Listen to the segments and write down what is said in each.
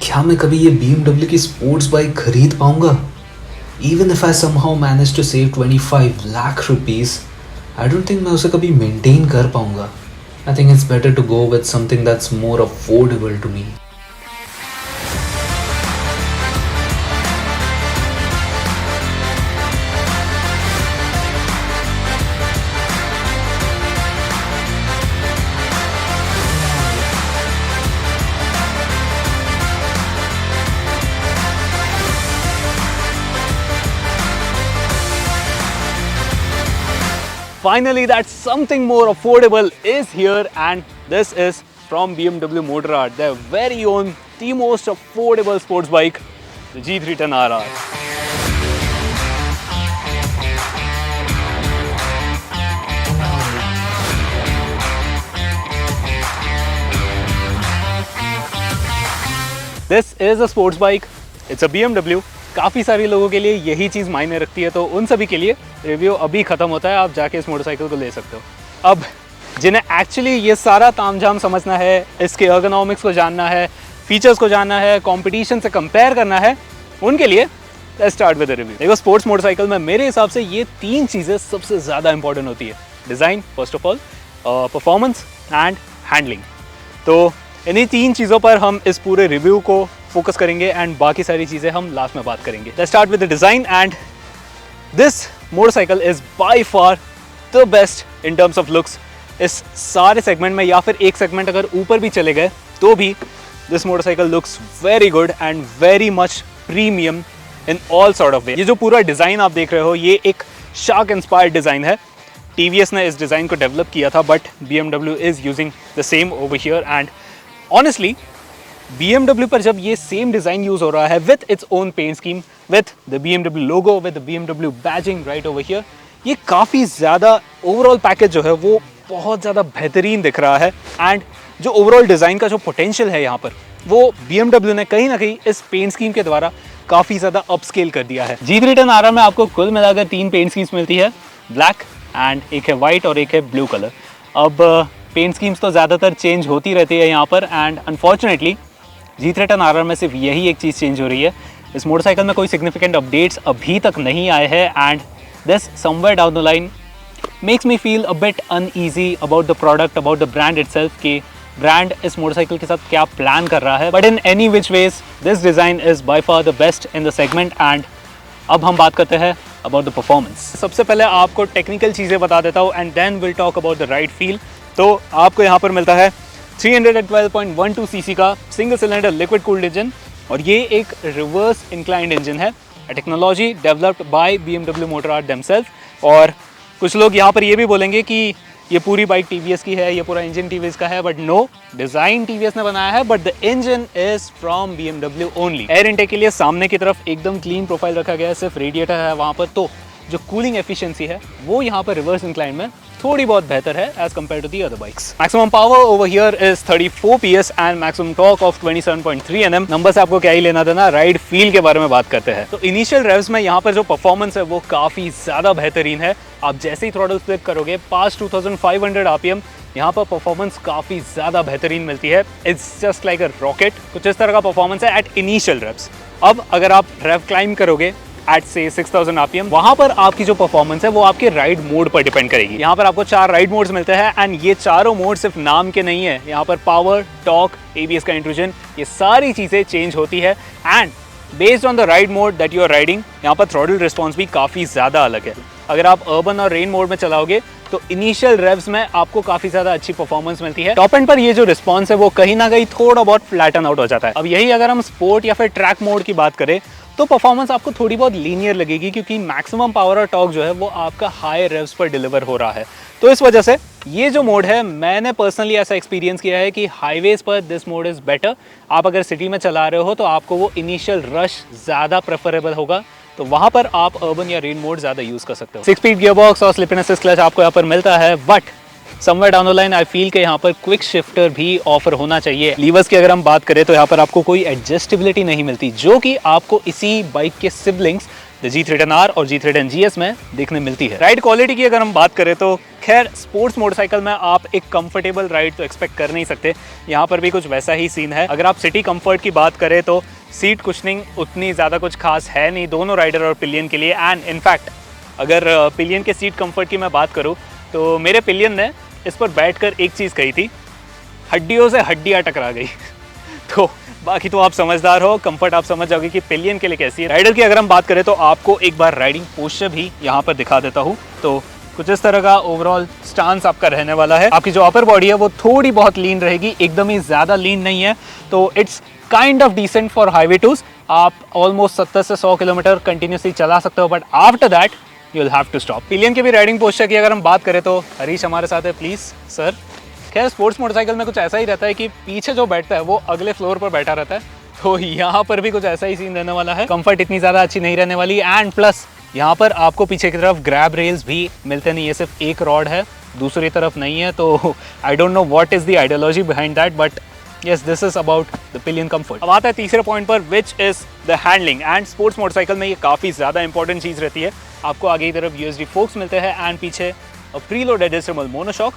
क्या मैं कभी ये BMW की स्पोर्ट्स बाइक खरीद पाऊंगा? Even if I somehow manage to save 25 lakh rupees, I don't think मैं उसे कभी मेंटेन कर पाऊंगा. I think it's better to go with something that's more affordable to me. Finally, that something more affordable is here, and this is from BMW Motorrad, their very own, the most affordable sports bike, the G310 RR. This is a sports bike. It's a BMW. काफ़ी सारे लोगों के लिए यही चीज़ मायने रखती है, तो उन सभी के लिए रिव्यू अभी ख़त्म होता है, आप जाके इस मोटरसाइकिल को ले सकते हो। अब जिन्हें एक्चुअली ये सारा तामझाम समझना है, इसके एर्गोनॉमिक्स को जानना है, फीचर्स को जानना है, कंपटीशन से कंपेयर करना है, उनके लिए let's start with the review. देखो, स्पोर्ट्स मोटरसाइकिल में मेरे हिसाब से ये तीन चीज़ें सबसे ज़्यादा इंपॉर्टेंट होती है। Design first of all, performance and handling. तो इन्हीं तीन चीज़ों पर हम इस पूरे रिव्यू को फोकस करेंगे एंड बाकी सारी चीज़ें हम लास्ट में बात करेंगे। Let's start with the design, and this motorcycle is by far the best in terms of looks. इस सारे सेगमेंट में, या फिर एक सेगमेंट अगर ऊपर भी चले गए तो भी, this motorcycle looks very good and very much premium in all sort of वे। ये जो पूरा डिज़ाइन आप देख रहे हो, ये एक शार्क इंस्पायर्ड डिज़ाइन है। TVS ने इस डिज़ाइन को डेवलप किया था, but BMW is using the same over here, and honestly BMW पर जब ये सेम डिज़ाइन यूज़ हो रहा है with its own paint scheme, with the BMW logo, with the BMW badging right over here, ये काफ़ी ज़्यादा ओवरऑल पैकेज जो है वो बहुत ज़्यादा बेहतरीन दिख रहा है। एंड जो ओवरऑल डिज़ाइन का जो पोटेंशियल है यहाँ पर, वो BMW ने कहीं ना कहीं इस पेंट स्कीम के द्वारा काफ़ी ज़्यादा अपस्केल कर दिया है। G310 RR में आपको कुल मिलाकर तीन पेंट स्कीम्स मिलती है, ब्लैक एंड एक है वाइट और एक है ब्लू कलर। अब पेंट स्कीम्स तो ज़्यादातर चेंज होती रहती है यहाँ पर, एंड अनफॉर्चुनेटली G310 RR में सिर्फ यही एक चीज़ चेंज हो रही है। इस मोटरसाइकिल में कोई सिग्निफिकेंट अपडेट्स अभी तक नहीं आए हैं, and this somewhere down the line makes me feel a bit uneasy about the product, about the brand itself, कि ब्रांड इस मोटरसाइकिल के साथ क्या प्लान कर रहा है। But in any which ways this design is by far the best in the segment. And अब हम बात करते हैं अबाउट द परफॉर्मेंस। सबसे पहले आपको टेक्निकल चीज़ें बता देता हूँ, and then will talk about the ride feel. तो आपको यहाँ पर मिलता है 312.12 सीसी का single cylinder liquid cooled engine, और ये एक रिवर्स इंक्लाइंड इंजन है, technology developed by BMW Motorrad themselves। और कुछ लोग यहाँ पर ये भी बोलेंगे कि ये पूरी बाइक TVS की है, ये पूरा इंजन TVS का है, बट नो, डिज़ाइन TVS ने बनाया है, but the engine is from BMW only. Air intake के लिए सामने की तरफ एकदम क्लीन प्रोफाइल रखा गया है, सिर्फ रेडिएटर है वहाँ पर, तो जो कूलिंग एफिशिएंसी है वो यहाँ पर रिवर्स इंक्लाइन में थोड़ी बहुत बेहतर है as compared to the other bikes. Maximum power over here is 34 PS and maximum torque of 27.3 Nm। Number से आपको क्या ही लेना देना, राइड फील के बारे में बात करते हैं। तो इनिशियल रेव्स में यहाँ पर जो परफॉर्मेंस है वो काफ़ी ज़्यादा बेहतरीन है। आप जैसे ही थ्रॉटल फ्लिप करोगे पास 2500 RPM, यहाँ पर परफॉर्मेंस काफ़ी ज़्यादा बेहतरीन मिलती है। It's just like a rocket, कुछ इस तरह का परफॉर्मेंस है एट इनिशियल रेव्स। अब अगर आप रेव क्लाइम करोगे एट से 6000 RPM, वहाँ पर आपकी जो परफॉर्मेंस है वो आपके राइड मोड पर डिपेंड करेगी। यहाँ पर आपको 4 राइड मोड्स मिलते हैं, एंड ये चारों मोड सिर्फ नाम के नहीं है। यहाँ पर पावर, टॉर्क, ABS का इंट्रूजन, ये सारी चीज़ें चेंज होती है, and based on the ride mode that you are riding, यहाँ पर थ्रॉटल रिस्पॉन्स भी काफ़ी ज़्यादा अलग है। अगर आप अर्बन और रेन मोड में चलाओगे तो इनिशियल रेव्स में आपको काफ़ी ज़्यादा अच्छी परफॉर्मेंस मिलती है। टॉप एंड पर ये जो रिस्पॉन्स है वो कहीं ना कहीं थोड़ा बहुत फ्लैटन आउट हो जाता है। अब यही अगर हम स्पोर्ट या फिर ट्रैक मोड की बात करें तो परफॉर्मेंस आपको थोड़ी बहुत लीनियर लगेगी, क्योंकि मैक्सिमम पावर और टॉर्क जो है वो आपका हाई रेव्स पर डिलीवर हो रहा है। तो इस वजह से ये जो मोड है, मैंने पर्सनली ऐसा एक्सपीरियंस किया है कि हाईवेज पर दिस मोड इज़ बेटर। आप अगर सिटी में चला रहे हो तो आपको वो इनिशियल रश ज़्यादा प्रेफरेबल होगा, तो वहाँ पर आप अर्बन या रेन मोड ज़्यादा यूज़ कर सकते हो। 6-स्पीड गियरबॉक्स और स्लिप एंड असिस्ट क्लच आपको यहाँ पर मिलता है, but somewhere down the line I feel कि यहाँ पर क्विक शिफ्टर भी ऑफर होना चाहिए। लीवर्स की अगर हम बात करें तो यहाँ पर आपको कोई एडजस्टेबिलिटी नहीं मिलती, जो कि आपको इसी बाइक के सिबलिंग्स द G310R और G310GS में देखने मिलती है। राइड क्वालिटी की अगर हम बात करें तो खैर स्पोर्ट्स मोटरसाइकिल में आप एक कंफर्टेबल राइड तो एक्सपेक्ट कर नहीं सकते, यहाँ पर भी कुछ वैसा ही सीन है। अगर आप सिटी कंफर्ट की बात करें तो सीट कुशनिंग उतनी ज़्यादा कुछ खास है नहीं दोनों राइडर और पिलियन के लिए। एंड इनफैक्ट अगर पिलियन के सीट कंफर्ट की मैं बात करूँ तो मेरे पिलियन ने इस पर बैठकर एक चीज़ कही थी, हड्डियों से हड्डियाँ टकरा गई। तो बाकी तो आप समझदार हो, कंफर्ट आप समझ जाओगे कि पिलियन के लिए कैसी है। राइडर की अगर हम बात करें तो आपको एक बार राइडिंग पोस्चर भी यहाँ पर दिखा देता हूँ। तो कुछ इस तरह का ओवरऑल स्टांस आपका रहने वाला है। आपकी जो अपर बॉडी है वो थोड़ी बहुत लीन रहेगी, एकदम ही ज़्यादा लीन नहीं है, तो it's kind of decent for highway tours. आप ऑलमोस्ट 70 से 100 किलोमीटर कंटिन्यूसली चला सकते हो, but after that you will have to stop. Pillion के भी राइडिंग पोस्चर की अगर हम बात करें तो हरीश हमारे साथ है, प्लीज़ सर। खैर स्पोर्ट्स मोटरसाइकिल में कुछ ऐसा ही रहता है कि पीछे जो बैठता है वो अगले फ्लोर पर बैठा रहता है, तो यहाँ पर भी कुछ ऐसा ही सीन रहने वाला है। कंफर्ट इतनी ज़्यादा अच्छी नहीं रहने वाली, एंड प्लस यहाँ पर आपको पीछे की तरफ ग्रैब रेल्स भी मिलते नहीं है, सिर्फ एक रॉड है, दूसरी तरफ नहीं है। तो I don't know what is the ideology behind that, but yes this is about the pillion comfort. अब आता है तीसरे पॉइंट पर, which is the handling. And sports motorcycle में ये काफ़ी ज़्यादा इंपॉर्टेंट चीज़ रहती है। आपको आगे की तरफ यूएसडी फोक्स मिलते हैं एंड पीछे प्रीलोड एडजस्टेबल मोनोशॉक।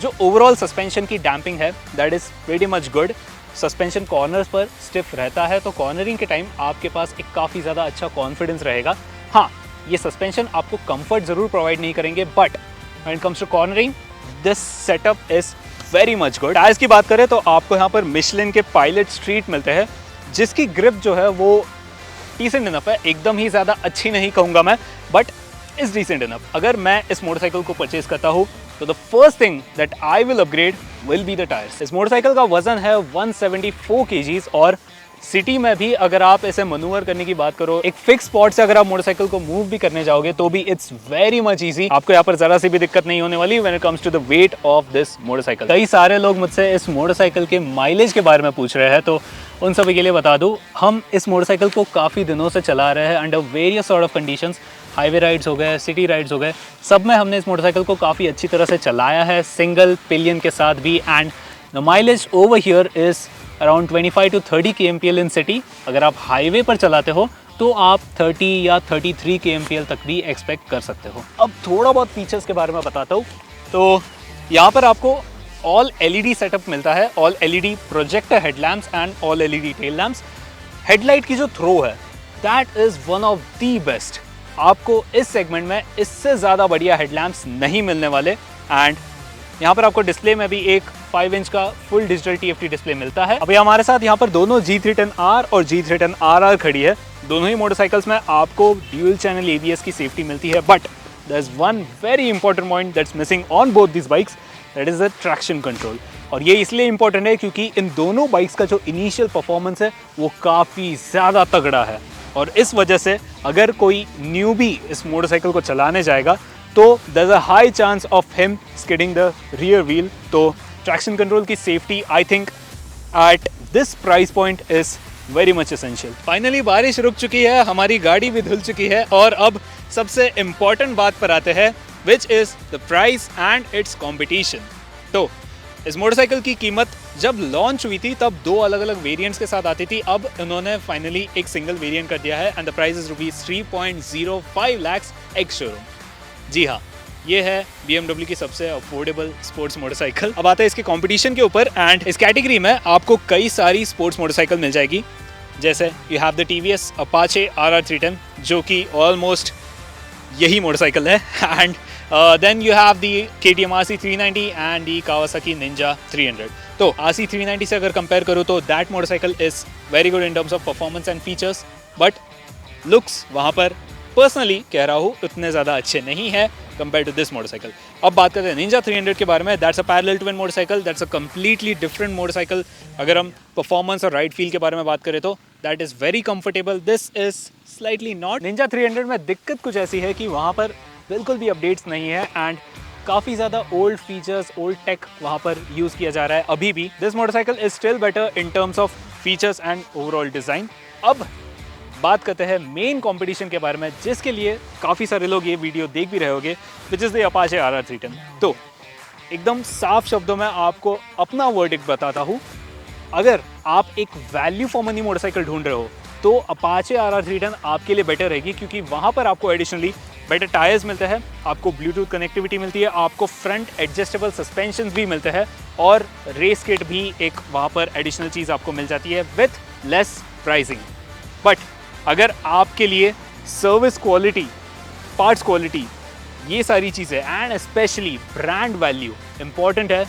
जो ओवरऑल सस्पेंशन की डैम्पिंग है that is very much good. Suspension corners पर स्टिफ रहता है, तो कॉर्नरिंग के टाइम आपके पास एक काफ़ी ज़्यादा अच्छा कॉन्फिडेंस रहेगा। हाँ, ये सस्पेंशन आपको कंफर्ट ज़रूर प्रोवाइड नहीं करेंगे, but when it comes to cornering this setup is very much good. Tyres की बात करें तो आपको यहाँ पर मिशलिन के पायलट स्ट्रीट मिलते हैं, जिसकी ग्रिप जो है वो डिसेंट इनफ है। एकदम ही ज़्यादा अच्छी नहीं कहूँगा मैं, बट इज़ डिसेंट इनफ। अगर मैं इस मोटरसाइकिल को परचेज करता हूँ तो the first thing that I will upgrade will be the tyres. इस मोटरसाइकिल का वजन है 174 kgs, और सिटी में भी अगर आप इसे मनूवर करने की बात करो, एक फिक्स स्पॉट से अगर आप मोटरसाइकिल को मूव भी करने जाओगे तो भी इट्स वेरी मच इजी। आपको यहाँ पर जरा सी भी दिक्कत नहीं होने वाली when it comes to the weight of this motorcycle. कई सारे लोग मुझसे इस मोटरसाइकिल के माइलेज के बारे में पूछ रहे हैं, तो उन सभी के लिए बता दूं, हम इस मोटरसाइकिल को काफ़ी दिनों से चला रहे हैं under various sort of conditions. Highway rides हो गए, सिटी राइड्स हो गए, सब में हमने इस मोटरसाइकिल को काफ़ी अच्छी तरह से चलाया है, सिंगल पिलियन के साथ भी। And the mileage over here is around 25 to 30 kmpl in city. अगर आप हाईवे पर चलाते हो तो आप 30 या 33 kmpl तक भी एक्सपेक्ट कर सकते हो। अब थोड़ा बहुत फीचर्स के बारे में बताता हूँ। तो यहाँ पर आपको ऑल LED सेटअप मिलता है, all LED projector headlamps and all LED tail lamps. Headlight की जो थ्रो है that is one of the best. आपको इस सेगमेंट में इससे ज़्यादा बढ़िया हेडलैम्प्स नहीं मिलने वाले। एंड यहाँ पर आपको डिस्प्ले में भी एक 5 इंच का फुल डिजिटल TFT डिस्प्ले मिलता है। अभी हमारे साथ यहाँ पर दोनों G310R और G310RR खड़ी है। दोनों ही मोटरसाइकिल्स में आपको ड्यूल चैनल ABS की सेफ्टी मिलती है, but there is one very important point that's missing on both this bikes, that is the traction control. और ये इसलिए इंपॉर्टेंट है क्योंकि इन दोनों बाइक्स का जो इनिशियल परफॉर्मेंस है वो काफ़ी ज़्यादा तगड़ा है, और इस वजह से अगर कोई न्यूबी इस मोटरसाइकिल को चलाने जाएगा तो there is a high chance of him skidding the rear wheel. तो ट्रैक्शन कंट्रोल की safety I think at this price point is very much essential. Finally बारिश रुक चुकी है, हमारी गाड़ी भी धुल चुकी है, और अब सबसे इम्पॉर्टेंट बात पर आते हैं, which is the price and it's competition. तो इस मोटरसाइकिल की कीमत जब लॉन्च हुई थी तब 2 अलग अलग वेरिएंट्स के साथ आती थी, अब इन्होंने फाइनली एक सिंगल वेरिएंट कर दिया है and the price is ₹3.05 lakhs ex showroom. जी हाँ, ये है BMW की सबसे अफोर्डेबल स्पोर्ट्स मोटरसाइकिल। अब आता है इसके कंपटीशन के ऊपर, एंड इस कैटेगरी में आपको कई सारी स्पोर्ट्स मोटरसाइकिल मिल जाएगी। जैसे you have the TVS Apache RR310 जो कि ऑलमोस्ट यही मोटरसाइकिल है, and then you have the KTM RC390 and the Kawasaki Ninja 300. तो RC390 से अगर कंपेयर करूँ तो that motorcycle is very good in terms of performance and features, but looks वहाँ पर personally कह रहा हूँ उतने ज़्यादा अच्छे नहीं है compared to this motorcycle. अब बात करते हैं Ninja 300 के बारे में। That's a parallel twin motorcycle, that's a completely different motorcycle. अगर हम performance और ride feel के बारे में बात करें तो that is very comfortable. This is slightly not. Ninja 300 में दिक्कत कुछ ऐसी है कि वहाँ पर बिल्कुल भी अपडेट्स नहीं है, एंड काफ़ी ज़्यादा ओल्ड फीचर्स, ओल्ड टेक वहाँ पर यूज़ किया जा रहा है अभी भी। This motorcycle is still better in terms of features and overall design. अब बात करते हैं मेन कंपटीशन के बारे में, जिसके लिए काफ़ी सारे लोग ये वीडियो देख भी रहे होंगे, which is the Apache RR310। तो एकदम साफ शब्दों में आपको अपना वर्डिक्ट बताता हूँ। अगर आप एक वैल्यू फॉर मनी मोटरसाइकिल ढूंढ रहे हो तो अपाचे RR310 आपके लिए बेटर रहेगी, क्योंकि वहाँ पर आपको एडिशनली बेटर टायर्स मिलते हैं, आपको ब्लूटूथ कनेक्टिविटी मिलती है, आपको फ्रंट एडजस्टेबल सस्पेंशन भी मिलते हैं और रेस किट भी एक वहाँ पर एडिशनल चीज़ आपको मिल जाती है विथ लेस प्राइसिंग। बट अगर आपके लिए सर्विस क्वालिटी, पार्ट्स क्वालिटी, ये सारी चीज़ें and specially brand value important है,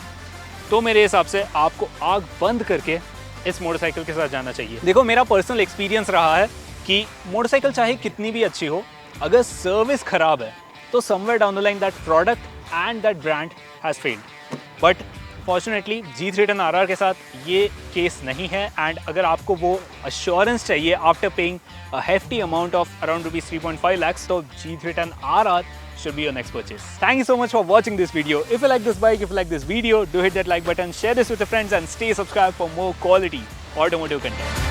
तो मेरे हिसाब से आपको आग बंद करके इस मोटरसाइकिल के साथ जाना चाहिए। देखो, मेरा पर्सनल एक्सपीरियंस रहा है कि मोटरसाइकिल चाहे कितनी भी अच्छी हो, अगर सर्विस खराब है तो somewhere down the line that product and that brand has failed. But fortunately G310 RR के साथ ये केस नहीं है, एंड अगर आपको वो अश्योरेंस चाहिए after paying a hefty amount of around ₹3.5 lakhs, तो G310 RR should be your next purchase. Thank you so much for watching this video. If you like this bike, if you like this video, do hit that like button, share this with your friends and stay subscribed for more quality automotive content.